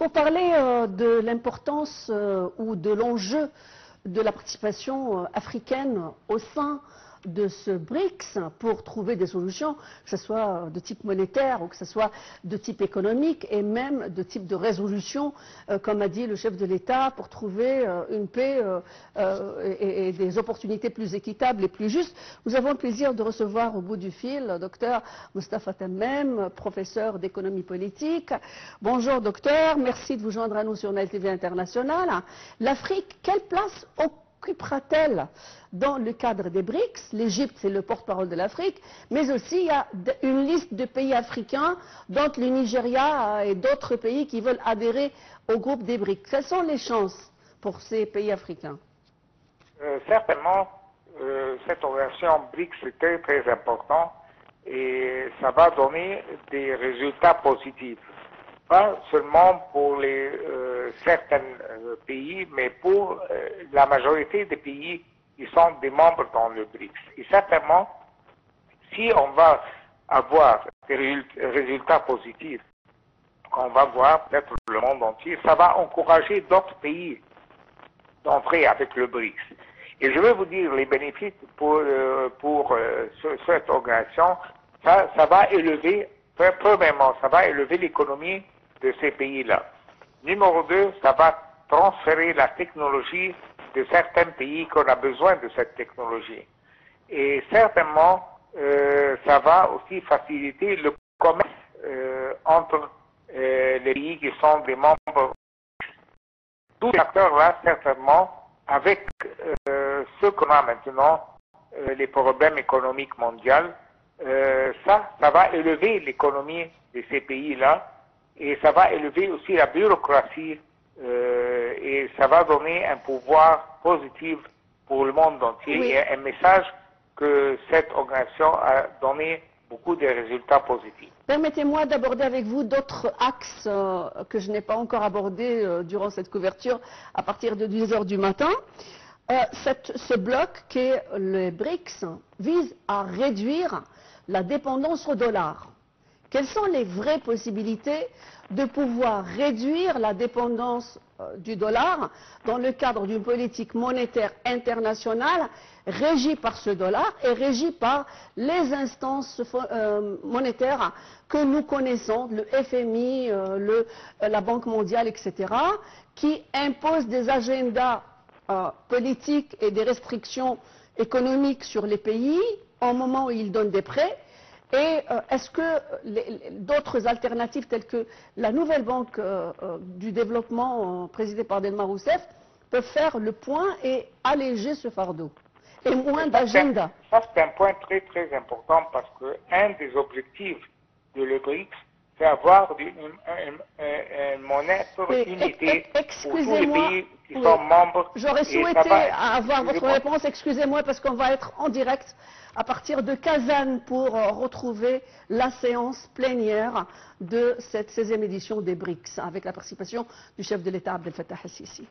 Pour parler de l'importance ou de l'enjeu de la participation africaine au sein de ce BRICS pour trouver des solutions, que ce soit de type monétaire ou que ce soit de type économique et même de type de résolution, comme a dit le chef de l'État, pour trouver une paix et des opportunités plus équitables et plus justes. Nous avons le plaisir de recevoir au bout du fil Dr Moustapha Tammem, professeur d'économie politique. Bonjour docteur, merci de vous joindre à nous sur Nile TV International. L'Afrique, quelle place occupera-t-elle dans le cadre des BRICS? L'Égypte, c'est le porte-parole de l'Afrique, mais aussi il y a une liste de pays africains, dont le Nigeria et d'autres pays qui veulent adhérer au groupe des BRICS. Quelles sont les chances pour ces pays africains? Certainement, cette organisation BRICS est très très importante et ça va donner des résultats positifs. Pas seulement pour les certains pays, mais pour la majorité des pays qui sont des membres dans le BRICS. Et certainement, si on va avoir des résultats positifs, qu'on va voir peut-être le monde entier, ça va encourager d'autres pays d'entrer avec le BRICS. Et je veux vous dire, les bénéfices pour cette organisation, ça va élever, premièrement, ça va élever l'économie de ces pays-là. Numéro 2, ça va transférer la technologie de certains pays qu'on a besoin de cette technologie. Et certainement, ça va aussi faciliter le commerce entre les pays qui sont des membres. Tous ces acteurs-là, certainement, avec ce qu'on a maintenant, les problèmes économiques mondiaux, ça va élever l'économie de ces pays-là. Et ça va élever aussi la bureaucratie et ça va donner un pouvoir positif pour le monde entier. Oui. Et un message que cette organisation a donné beaucoup de résultats positifs. Permettez-moi d'aborder avec vous d'autres axes que je n'ai pas encore abordés durant cette couverture à partir de 10 heures du matin. Ce bloc qui est le BRICS vise à réduire la dépendance au dollar. Quelles sont les vraies possibilités de pouvoir réduire la dépendance du dollar dans le cadre d'une politique monétaire internationale régie par ce dollar et régie par les instances monétaires que nous connaissons, le FMI, la Banque mondiale, etc., qui imposent des agendas politiques et des restrictions économiques sur les pays au moment où ils donnent des prêts? Et est-ce que d'autres alternatives telles que la nouvelle banque du développement présidée par Dilma Rousseff peuvent faire le point et alléger ce fardeau? Et moins d'agenda. Ça, c'est un point très très important parce qu'un des objectifs de le BRICS, c'est avoir une monnaie sur unité pour tous les pays qui sont membres. J'aurais souhaité avoir votre réponse, excusez-moi, parce qu'on va être en direct à partir de Kazan pour retrouver la séance plénière de cette 16e édition des BRICS avec la participation du chef de l'État Abdel Fattah el-Sisi.